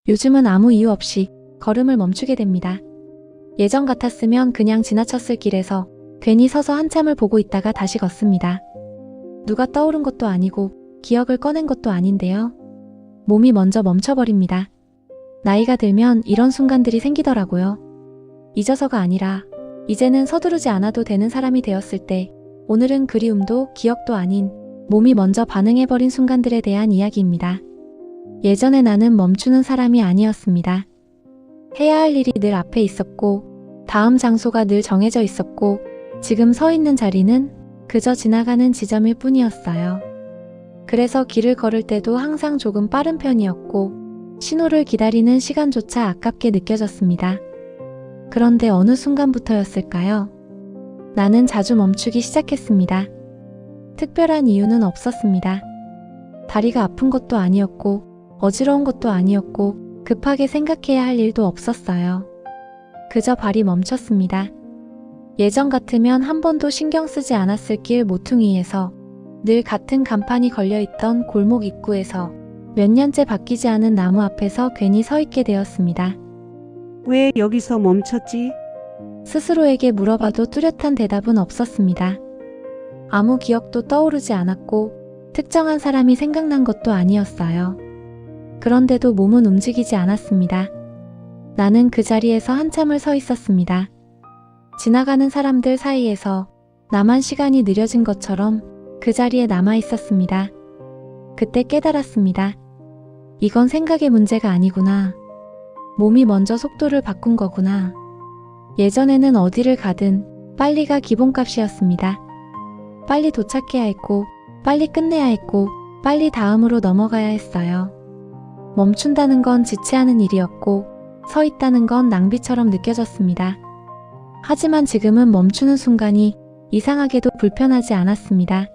요즘은 아무 이유 없이 걸음을 멈추게 됩니다. 예전 같았으면 그냥 지나쳤을 길에서 괜히 서서 한참을 보고 있다가 다시 걷습니다. 누가 떠오른 것도 아니고 기억을 꺼낸 것도 아닌데요. 몸이 먼저 멈춰버립니다. 나이가 들면 이런 순간들이 생기더라고요. 잊어서가 아니라 이제는 서두르지 않아도 되는 사람이 되었을 때 오늘은 그리움도 기억도 아닌 몸이 먼저 반응해버린 순간들에 대한 이야기입니다. 예전에 나는 멈추는 사람이 아니었습니다. 해야 할 일이 늘 앞에 있었고 다음 장소가 늘 정해져 있었고 지금 서 있는 자리는 그저 지나가는 지점일 뿐이었어요. 그래서 길을 걸을 때도 항상 조금 빠른 편이었고 신호를 기다리는 시간조차 아깝게 느껴졌습니다. 그런데 어느 순간부터였을까요? 나는 자주 멈추기 시작했습니다. 특별한 이유는 없었습니다. 다리가 아픈 것도 아니었고 어지러운 것도 아니었고 급하게 생각해야 할 일도 없었어요. 그저 발이 멈췄습니다. 예전 같으면 한 번도 신경 쓰지 않았을 길 모퉁이에서 늘 같은 간판이 걸려있던 골목 입구에서 몇 년째 바뀌지 않은 나무 앞에서 괜히 서 있게 되었습니다. 왜 여기서 멈췄지? 스스로에게 물어봐도 뚜렷한 대답은 없었습니다. 아무 기억도 떠오르지 않았고 특정한 사람이 생각난 것도 아니었어요. 그런데도 몸은 움직이지 않았습니다. 나는 그 자리에서 한참을 서 있었습니다. 지나가는 사람들 사이에서 나만 시간이 느려진 것처럼 그 자리에 남아 있었습니다. 그때 깨달았습니다. 이건 생각의 문제가 아니구나. 몸이 먼저 속도를 바꾼 거구나. 예전에는 어디를 가든 빨리가 기본값이었습니다. 빨리 도착해야 했고 빨리 끝내야 했고 빨리 다음으로 넘어가야 했어요. 멈춘다는 건 지체하는 일이었고 서 있다는 건 낭비처럼 느껴졌습니다. 하지만 지금은 멈추는 순간이 이상하게도 불편하지 않았습니다.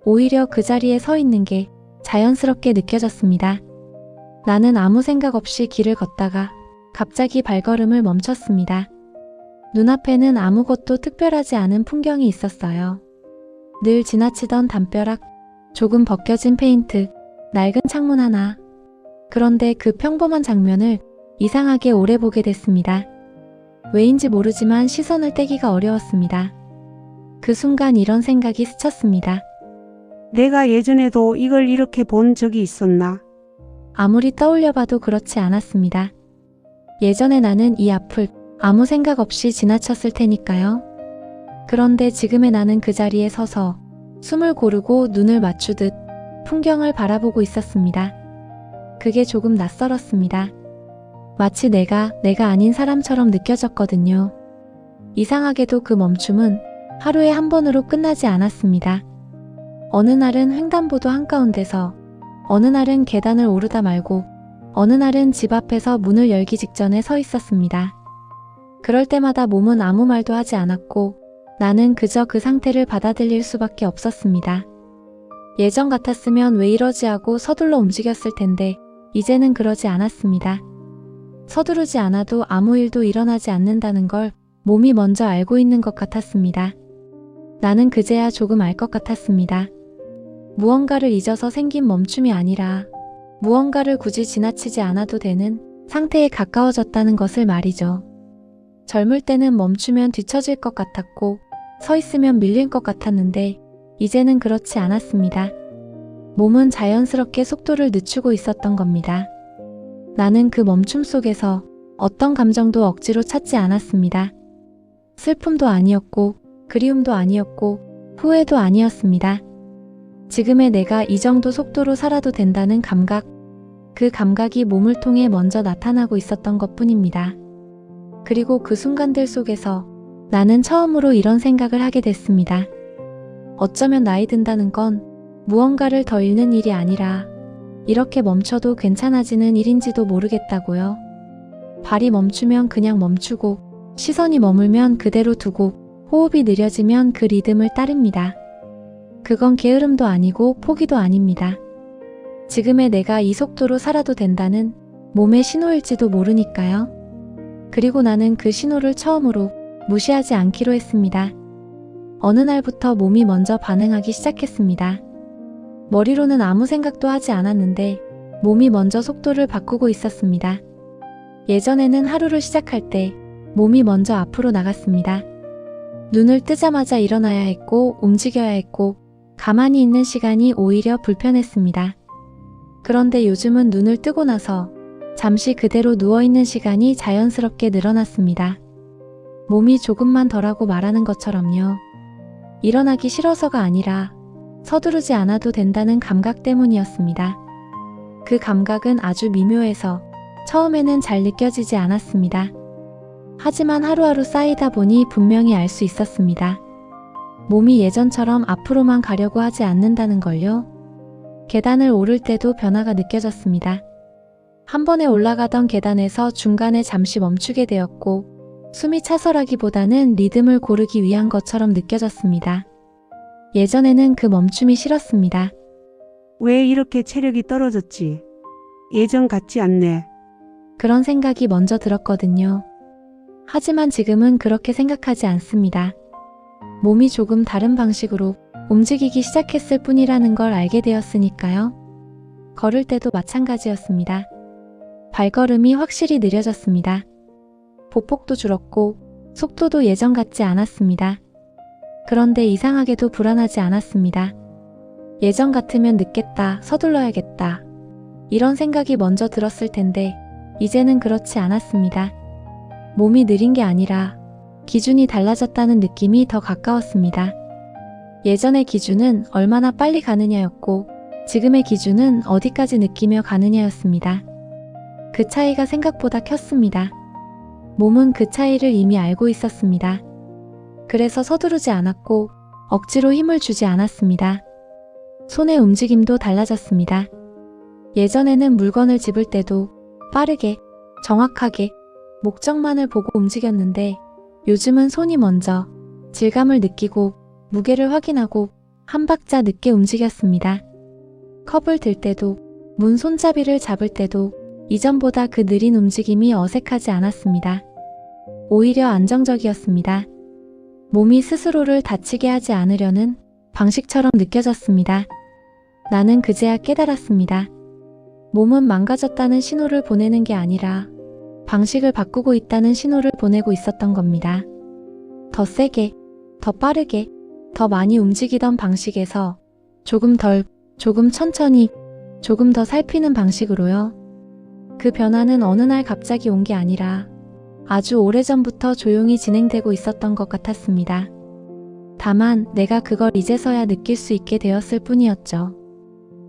오히려 그 자리에 서 있는 게 자연스럽게 느껴졌습니다. 나는 아무 생각 없이 길을 걷다가 갑자기 발걸음을 멈췄습니다. 눈앞에는 아무것도 특별하지 않은 풍경이 있었어요. 늘 지나치던 담벼락, 조금 벗겨진 페인트, 낡은 창문 하나. 그런데 그 평범한 장면을 이상하게 오래 보게 됐습니다. 왜인지 모르지만 시선을 떼기가 어려웠습니다. 그 순간 이런 생각이 스쳤습니다. 내가 예전에도 이걸 이렇게 본 적이 있었나? 아무리 떠올려봐도 그렇지 않았습니다. 예전에 나는 이 앞을 아무 생각 없이 지나쳤을 테니까요. 그런데 지금의 나는 그 자리에 서서 숨을 고르고 눈을 맞추듯 풍경을 바라보고 있었습니다. 그게 조금 낯설었습니다. 마치 내가 아닌 사람처럼 느껴졌거든요. 이상하게도 그 멈춤은 하루에 한 번으로 끝나지 않았습니다. 어느 날은 횡단보도 한가운데서, 어느 날은 계단을 오르다 말고, 어느 날은 집 앞에서 문을 열기 직전에 서 있었습니다. 그럴 때마다 몸은 아무 말도 하지 않았고 나는 그저 그 상태를 받아들일 수밖에 없었습니다. 예전 같았으면 왜 이러지 하고 서둘러 움직였을 텐데 이제는 그러지 않았습니다. 서두르지 않아도 아무 일도 일어나지 않는다는 걸 몸이 먼저 알고 있는 것 같았습니다. 나는 그제야 조금 알 것 같았습니다. 무언가를 잊어서 생긴 멈춤이 아니라 무언가를 굳이 지나치지 않아도 되는 상태에 가까워졌다는 것을 말이죠. 젊을 때는 멈추면 뒤처질 것 같았고 서 있으면 밀릴 것 같았는데 이제는 그렇지 않았습니다. 몸은 자연스럽게 속도를 늦추고 있었던 겁니다. 나는 그 멈춤 속에서 어떤 감정도 억지로 찾지 않았습니다. 슬픔도 아니었고 그리움도 아니었고 후회도 아니었습니다. 지금의 내가 이 정도 속도로 살아도 된다는 감각, 그 감각이 몸을 통해 먼저 나타나고 있었던 것뿐입니다. 그리고 그 순간들 속에서 나는 처음으로 이런 생각을 하게 됐습니다. 어쩌면 나이 든다는 건 무언가를 더 잃는 일이 아니라 이렇게 멈춰도 괜찮아지는 일인지도 모르겠다고요. 발이 멈추면 그냥 멈추고 시선이 머물면 그대로 두고 호흡이 느려지면 그 리듬을 따릅니다. 그건 게으름도 아니고 포기도 아닙니다. 지금의 내가 이 속도로 살아도 된다는 몸의 신호일지도 모르니까요. 그리고 나는 그 신호를 처음으로 무시하지 않기로 했습니다. 어느 날부터 몸이 먼저 반응하기 시작했습니다. 머리로는 아무 생각도 하지 않았는데 몸이 먼저 속도를 바꾸고 있었습니다. 예전에는 하루를 시작할 때 몸이 먼저 앞으로 나갔습니다. 눈을 뜨자마자 일어나야 했고 움직여야 했고 가만히 있는 시간이 오히려 불편했습니다. 그런데 요즘은 눈을 뜨고 나서 잠시 그대로 누워있는 시간이 자연스럽게 늘어났습니다. 몸이 조금만 덜하고 말하는 것처럼요. 일어나기 싫어서가 아니라 서두르지 않아도 된다는 감각 때문이었습니다. 그 감각은 아주 미묘해서 처음에는 잘 느껴지지 않았습니다. 하지만 하루하루 쌓이다 보니 분명히 알 수 있었습니다. 몸이 예전처럼 앞으로만 가려고 하지 않는다는 걸요. 계단을 오를 때도 변화가 느껴졌습니다. 한 번에 올라가던 계단에서 중간에 잠시 멈추게 되었고 숨이 차서라기보다는 리듬을 고르기 위한 것처럼 느껴졌습니다. 예전에는 그 멈춤이 싫었습니다. 왜 이렇게 체력이 떨어졌지? 예전 같지 않네. 그런 생각이 먼저 들었거든요. 하지만 지금은 그렇게 생각하지 않습니다. 몸이 조금 다른 방식으로 움직이기 시작했을 뿐이라는 걸 알게 되었으니까요. 걸을 때도 마찬가지였습니다. 발걸음이 확실히 느려졌습니다. 보폭도 줄었고 속도도 예전 같지 않았습니다. 그런데 이상하게도 불안하지 않았습니다. 예전 같으면 늦겠다, 서둘러야겠다. 이런 생각이 먼저 들었을 텐데 이제는 그렇지 않았습니다. 몸이 느린 게 아니라 기준이 달라졌다는 느낌이 더 가까웠습니다. 예전의 기준은 얼마나 빨리 가느냐였고 지금의 기준은 어디까지 느끼며 가느냐였습니다. 그 차이가 생각보다 컸습니다. 몸은 그 차이를 이미 알고 있었습니다. 그래서 서두르지 않았고 억지로 힘을 주지 않았습니다. 손의 움직임도 달라졌습니다. 예전에는 물건을 집을 때도 빠르게, 정확하게, 목적만을 보고 움직였는데 요즘은 손이 먼저 질감을 느끼고 무게를 확인하고 한 박자 늦게 움직였습니다. 컵을 들 때도 문 손잡이를 잡을 때도 이전보다 그 느린 움직임이 어색하지 않았습니다. 오히려 안정적이었습니다. 몸이 스스로를 다치게 하지 않으려는 방식처럼 느껴졌습니다. 나는 그제야 깨달았습니다. 몸은 망가졌다는 신호를 보내는 게 아니라 방식을 바꾸고 있다는 신호를 보내고 있었던 겁니다. 더 세게, 더 빠르게, 더 많이 움직이던 방식에서 조금 덜, 조금 천천히, 조금 더 살피는 방식으로요. 그 변화는 어느 날 갑자기 온 게 아니라 아주 오래전부터 조용히 진행되고 있었던 것 같았습니다. 다만 내가 그걸 이제서야 느낄 수 있게 되었을 뿐이었죠.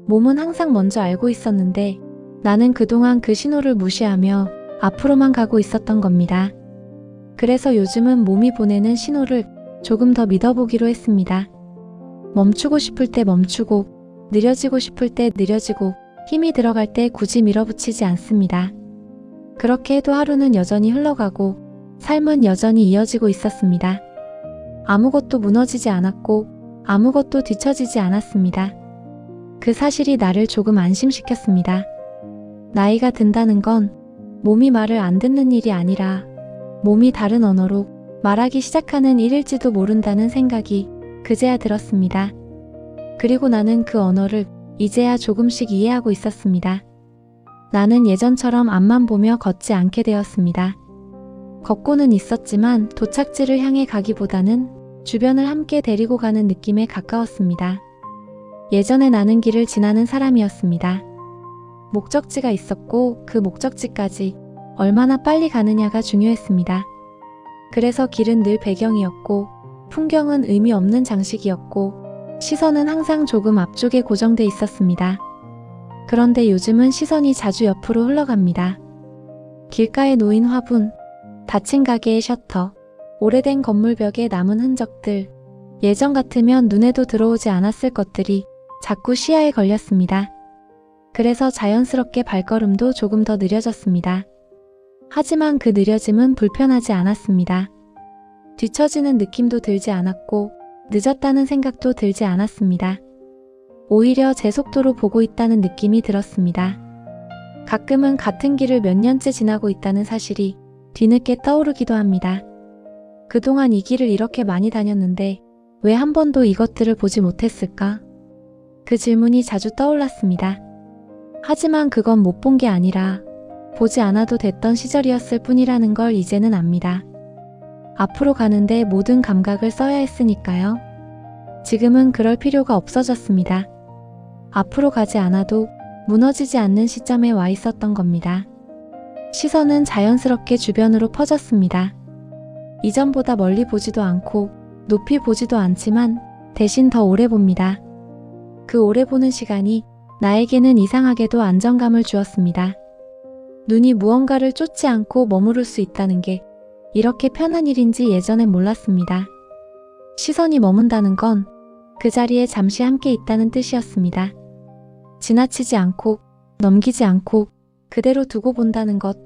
몸은 항상 먼저 알고 있었는데 나는 그동안 그 신호를 무시하며 앞으로만 가고 있었던 겁니다. 그래서 요즘은 몸이 보내는 신호를 조금 더 믿어보기로 했습니다. 멈추고 싶을 때 멈추고 느려지고 싶을 때 느려지고 힘이 들어갈 때 굳이 밀어붙이지 않습니다. 그렇게 해도 하루는 여전히 흘러가고 삶은 여전히 이어지고 있었습니다. 아무것도 무너지지 않았고 아무것도 뒤처지지 않았습니다. 그 사실이 나를 조금 안심시켰습니다. 나이가 든다는 건 몸이 말을 안 듣는 일이 아니라 몸이 다른 언어로 말하기 시작하는 일일지도 모른다는 생각이 그제야 들었습니다. 그리고 나는 그 언어를 이제야 조금씩 이해하고 있었습니다. 나는 예전처럼 앞만 보며 걷지 않게 되었습니다. 걷고는 있었지만 도착지를 향해 가기보다는 주변을 함께 데리고 가는 느낌에 가까웠습니다. 예전에 나는 길을 지나는 사람이었습니다. 목적지가 있었고 그 목적지까지 얼마나 빨리 가느냐가 중요했습니다. 그래서 길은 늘 배경이었고 풍경은 의미 없는 장식이었고 시선은 항상 조금 앞쪽에 고정돼 있었습니다. 그런데 요즘은 시선이 자주 옆으로 흘러갑니다. 길가에 놓인 화분, 닫힌 가게의 셔터, 오래된 건물 벽에 남은 흔적들, 예전 같으면 눈에도 들어오지 않았을 것들이 자꾸 시야에 걸렸습니다. 그래서 자연스럽게 발걸음도 조금 더 느려졌습니다. 하지만 그 느려짐은 불편하지 않았습니다. 뒤처지는 느낌도 들지 않았고 늦었다는 생각도 들지 않았습니다. 오히려 제 속도로 보고 있다는 느낌이 들었습니다. 가끔은 같은 길을 몇 년째 지나고 있다는 사실이 뒤늦게 떠오르기도 합니다. 그동안 이 길을 이렇게 많이 다녔는데 왜 한 번도 이것들을 보지 못했을까? 그 질문이 자주 떠올랐습니다. 하지만 그건 못 본 게 아니라 보지 않아도 됐던 시절이었을 뿐이라는 걸 이제는 압니다. 앞으로 가는데 모든 감각을 써야 했으니까요. 지금은 그럴 필요가 없어졌습니다. 앞으로 가지 않아도 무너지지 않는 시점에 와 있었던 겁니다. 시선은 자연스럽게 주변으로 퍼졌습니다. 이전보다 멀리 보지도 않고 높이 보지도 않지만 대신 더 오래 봅니다. 그 오래 보는 시간이 나에게는 이상하게도 안정감을 주었습니다. 눈이 무언가를 쫓지 않고 머무를 수 있다는 게 이렇게 편한 일인지 예전엔 몰랐습니다. 시선이 머문다는 건 그 자리에 잠시 함께 있다는 뜻이었습니다. 지나치지 않고 넘기지 않고 그대로 두고 본다는 것,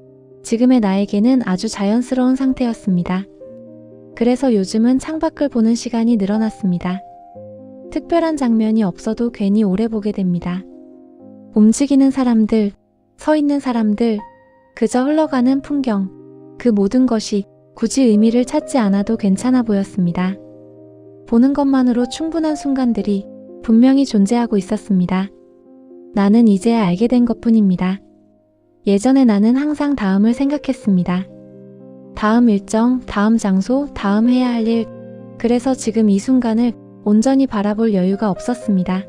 지금의 나에게는 아주 자연스러운 상태였습니다. 그래서 요즘은 창밖을 보는 시간이 늘어났습니다. 특별한 장면이 없어도 괜히 오래 보게 됩니다. 움직이는 사람들, 서 있는 사람들, 그저 흘러가는 풍경, 그 모든 것이 굳이 의미를 찾지 않아도 괜찮아 보였습니다. 보는 것만으로 충분한 순간들이 분명히 존재하고 있었습니다. 나는 이제 알게 된 것뿐입니다. 예전에 나는 항상 다음을 생각했습니다. 다음 일정, 다음 장소, 다음 해야 할 일, 그래서 지금 이 순간을 온전히 바라볼 여유가 없었습니다.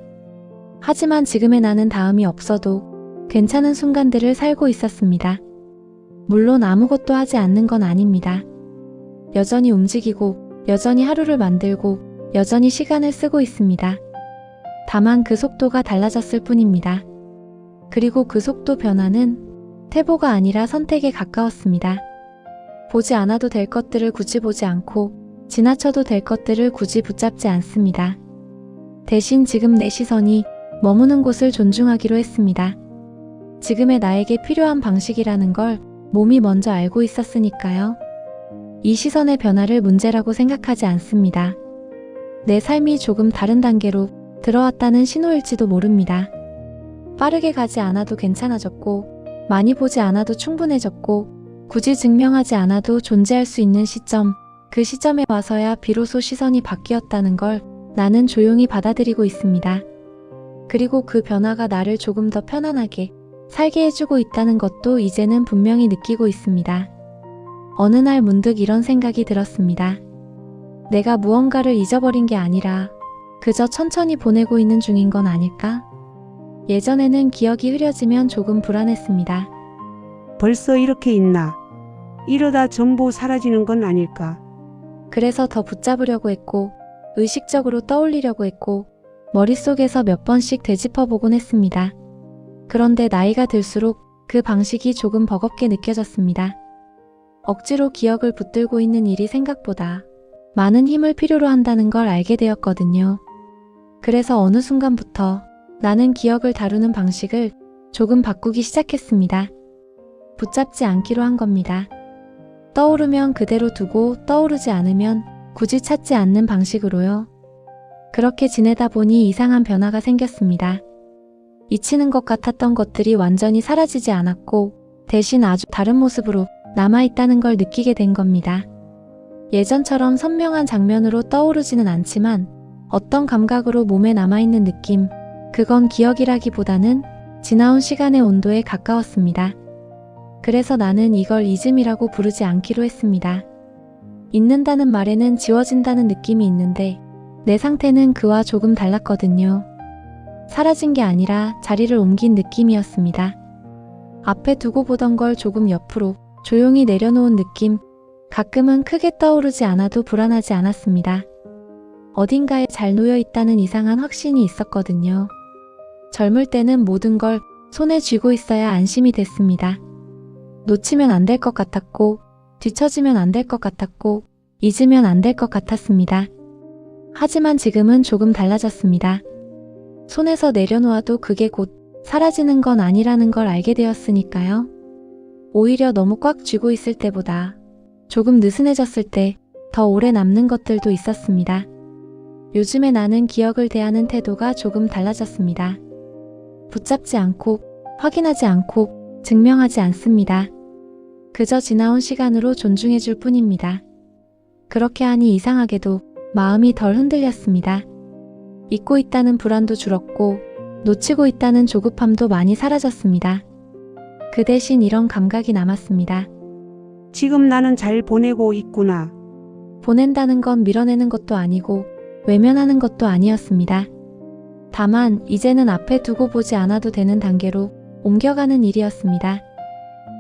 하지만 지금의 나는 다음이 없어도 괜찮은 순간들을 살고 있었습니다. 물론 아무것도 하지 않는 건 아닙니다. 여전히 움직이고 여전히 하루를 만들고 여전히 시간을 쓰고 있습니다. 다만 그 속도가 달라졌을 뿐입니다. 그리고 그 속도 변화는 태보가 아니라 선택에 가까웠습니다. 보지 않아도 될 것들을 굳이 보지 않고 지나쳐도 될 것들을 굳이 붙잡지 않습니다. 대신 지금 내 시선이 머무는 곳을 존중하기로 했습니다. 지금의 나에게 필요한 방식이라는 걸 몸이 먼저 알고 있었으니까요. 이 시선의 변화를 문제라고 생각하지 않습니다. 내 삶이 조금 다른 단계로 들어왔다는 신호일지도 모릅니다. 빠르게 가지 않아도 괜찮아졌고, 많이 보지 않아도 충분해졌고, 굳이 증명하지 않아도 존재할 수 있는 시점, 그 시점에 와서야 비로소 시선이 바뀌었다는 걸 나는 조용히 받아들이고 있습니다. 그리고 그 변화가 나를 조금 더 편안하게 살게 해주고 있다는 것도 이제는 분명히 느끼고 있습니다. 어느 날 문득 이런 생각이 들었습니다. 내가 무언가를 잊어버린 게 아니라 그저 천천히 보내고 있는 중인 건 아닐까? 예전에는 기억이 흐려지면 조금 불안했습니다. 벌써 이렇게 있나? 이러다 전부 사라지는 건 아닐까? 그래서 더 붙잡으려고 했고, 의식적으로 떠올리려고 했고, 머릿속에서 몇 번씩 되짚어보곤 했습니다. 그런데 나이가 들수록 그 방식이 조금 버겁게 느껴졌습니다. 억지로 기억을 붙들고 있는 일이 생각보다 많은 힘을 필요로 한다는 걸 알게 되었거든요. 그래서 어느 순간부터 나는 기억을 다루는 방식을 조금 바꾸기 시작했습니다. 붙잡지 않기로 한 겁니다. 떠오르면 그대로 두고 떠오르지 않으면 굳이 찾지 않는 방식으로요. 그렇게 지내다 보니 이상한 변화가 생겼습니다. 잊히는 것 같았던 것들이 완전히 사라지지 않았고 대신 아주 다른 모습으로 남아있다는 걸 느끼게 된 겁니다. 예전처럼 선명한 장면으로 떠오르지는 않지만 어떤 감각으로 몸에 남아있는 느낌, 그건 기억이라기보다는 지나온 시간의 온도에 가까웠습니다. 그래서 나는 이걸 잊음이라고 부르지 않기로 했습니다. 잊는다는 말에는 지워진다는 느낌이 있는데 내 상태는 그와 조금 달랐거든요. 사라진 게 아니라 자리를 옮긴 느낌이었습니다. 앞에 두고 보던 걸 조금 옆으로 조용히 내려놓은 느낌, 가끔은 크게 떠오르지 않아도 불안하지 않았습니다. 어딘가에 잘 놓여 있다는 이상한 확신이 있었거든요. 젊을 때는 모든 걸 손에 쥐고 있어야 안심이 됐습니다. 놓치면 안 될 것 같았고, 뒤처지면 안 될 것 같았고, 잊으면 안 될 것 같았습니다. 하지만 지금은 조금 달라졌습니다. 손에서 내려놓아도 그게 곧 사라지는 건 아니라는 걸 알게 되었으니까요. 오히려 너무 꽉 쥐고 있을 때보다 조금 느슨해졌을 때 더 오래 남는 것들도 있었습니다. 요즘에 나는 기억을 대하는 태도가 조금 달라졌습니다. 붙잡지 않고, 확인하지 않고, 증명하지 않습니다. 그저 지나온 시간으로 존중해줄 뿐입니다. 그렇게 하니 이상하게도 마음이 덜 흔들렸습니다. 잊고 있다는 불안도 줄었고, 놓치고 있다는 조급함도 많이 사라졌습니다. 그 대신 이런 감각이 남았습니다. 지금 나는 잘 보내고 있구나. 보낸다는 건 밀어내는 것도 아니고 외면하는 것도 아니었습니다. 다만 이제는 앞에 두고 보지 않아도 되는 단계로 옮겨가는 일이었습니다.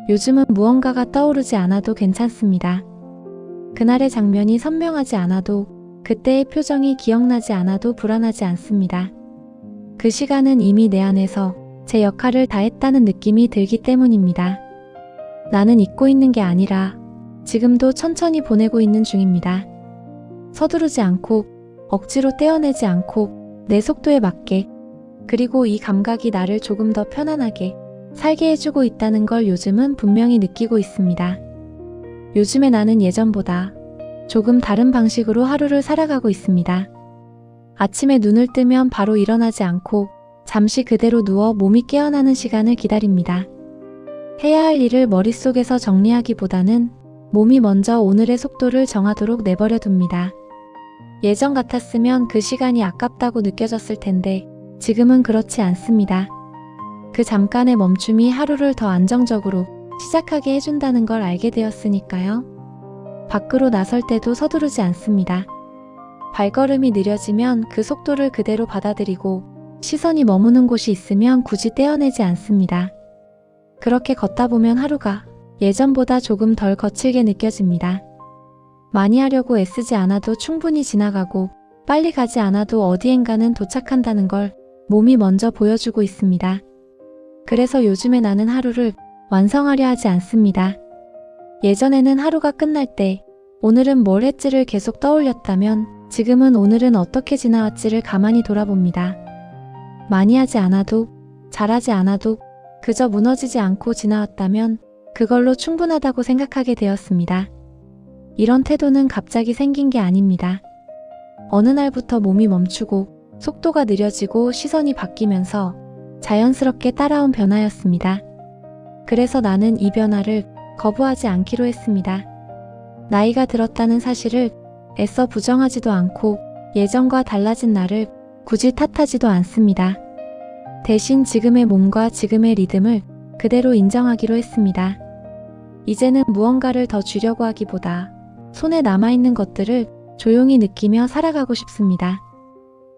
요즘은 무언가가 떠오르지 않아도 괜찮습니다. 그날의 장면이 선명하지 않아도, 그때의 표정이 기억나지 않아도 불안하지 않습니다. 그 시간은 이미 내 안에서 제 역할을 다했다는 느낌이 들기 때문입니다. 나는 잊고 있는 게 아니라 지금도 천천히 보내고 있는 중입니다. 서두르지 않고, 억지로 떼어내지 않고, 내 속도에 맞게, 그리고 이 감각이 나를 조금 더 편안하게 살게 해주고 있다는 걸 요즘은 분명히 느끼고 있습니다. 요즘에 나는 예전보다 조금 다른 방식으로 하루를 살아가고 있습니다. 아침에 눈을 뜨면 바로 일어나지 않고 잠시 그대로 누워 몸이 깨어나는 시간을 기다립니다. 해야 할 일을 머릿속에서 정리하기보다는 몸이 먼저 오늘의 속도를 정하도록 내버려 둡니다. 예전 같았으면 그 시간이 아깝다고 느껴졌을 텐데 지금은 그렇지 않습니다. 그 잠깐의 멈춤이 하루를 더 안정적으로 시작하게 해준다는 걸 알게 되었으니까요. 밖으로 나설 때도 서두르지 않습니다. 발걸음이 느려지면 그 속도를 그대로 받아들이고 시선이 머무는 곳이 있으면 굳이 떼어내지 않습니다. 그렇게 걷다 보면 하루가 예전보다 조금 덜 거칠게 느껴집니다. 많이 하려고 애쓰지 않아도 충분히 지나가고 빨리 가지 않아도 어디엔가는 도착한다는 걸 몸이 먼저 보여주고 있습니다. 그래서 요즘에 나는 하루를 완성하려 하지 않습니다. 예전에는 하루가 끝날 때 오늘은 뭘 했지를 계속 떠올렸다면 지금은 오늘은 어떻게 지나왔지를 가만히 돌아봅니다. 많이 하지 않아도, 잘하지 않아도 그저 무너지지 않고 지나왔다면 그걸로 충분하다고 생각하게 되었습니다. 이런 태도는 갑자기 생긴 게 아닙니다. 어느 날부터 몸이 멈추고 속도가 느려지고 시선이 바뀌면서 자연스럽게 따라온 변화였습니다. 그래서 나는 이 변화를 거부하지 않기로 했습니다. 나이가 들었다는 사실을 애써 부정하지도 않고 예전과 달라진 나를 굳이 탓하지도 않습니다. 대신 지금의 몸과 지금의 리듬을 그대로 인정하기로 했습니다. 이제는 무언가를 더 주려고 하기보다 손에 남아있는 것들을 조용히 느끼며 살아가고 싶습니다.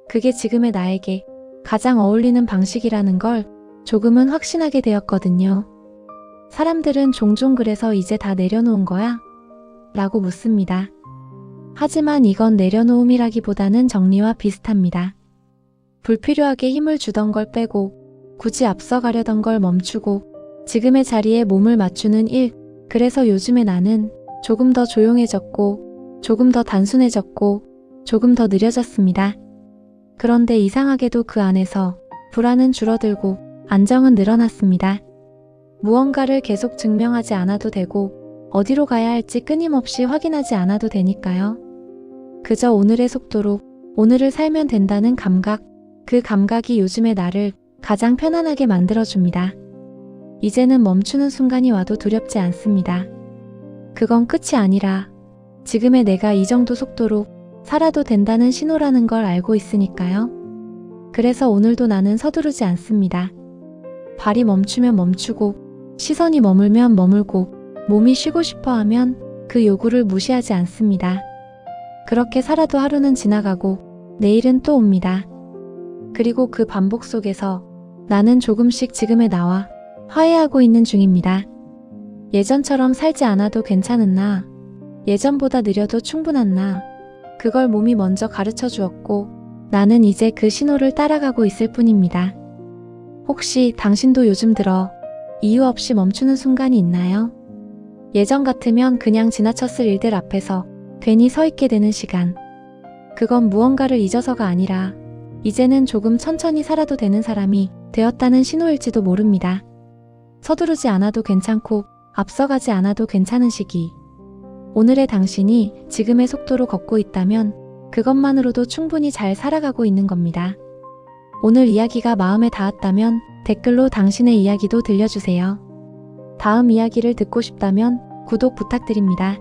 그게 지금의 나에게 가장 어울리는 방식이라는 걸 조금은 확신하게 되었거든요. 사람들은 종종 그래서 이제 다 내려놓은 거야? 라고 묻습니다. 하지만 이건 내려놓음이라기보다는 정리와 비슷합니다. 불필요하게 힘을 주던 걸 빼고 굳이 앞서가려던 걸 멈추고 지금의 자리에 몸을 맞추는 일, 그래서 요즘에 나는 조금 더 조용해졌고 조금 더 단순해졌고 조금 더 느려졌습니다. 그런데 이상하게도 그 안에서 불안은 줄어들고 안정은 늘어났습니다. 무언가를 계속 증명하지 않아도 되고 어디로 가야 할지 끊임없이 확인하지 않아도 되니까요. 그저 오늘의 속도로 오늘을 살면 된다는 감각, 그 감각이 요즘의 나를 가장 편안하게 만들어줍니다. 이제는 멈추는 순간이 와도 두렵지 않습니다. 그건 끝이 아니라 지금의 내가 이 정도 속도로 살아도 된다는 신호라는 걸 알고 있으니까요. 그래서 오늘도 나는 서두르지 않습니다. 발이 멈추면 멈추고 시선이 머물면 머물고 몸이 쉬고 싶어 하면 그 요구를 무시하지 않습니다. 그렇게 살아도 하루는 지나가고 내일은 또 옵니다. 그리고 그 반복 속에서 나는 조금씩 지금의 나와 화해하고 있는 중입니다. 예전처럼 살지 않아도 괜찮은 나, 예전보다 느려도 충분한 나, 그걸 몸이 먼저 가르쳐 주었고 나는 이제 그 신호를 따라가고 있을 뿐입니다. 혹시 당신도 요즘 들어 이유 없이 멈추는 순간이 있나요? 예전 같으면 그냥 지나쳤을 일들 앞에서 괜히 서 있게 되는 시간. 그건 무언가를 잊어서가 아니라 이제는 조금 천천히 살아도 되는 사람이 되었다는 신호일지도 모릅니다. 서두르지 않아도 괜찮고 앞서가지 않아도 괜찮은 시기. 오늘의 당신이 지금의 속도로 걷고 있다면 그것만으로도 충분히 잘 살아가고 있는 겁니다. 오늘 이야기가 마음에 닿았다면 댓글로 당신의 이야기도 들려주세요. 다음 이야기를 듣고 싶다면 구독 부탁드립니다.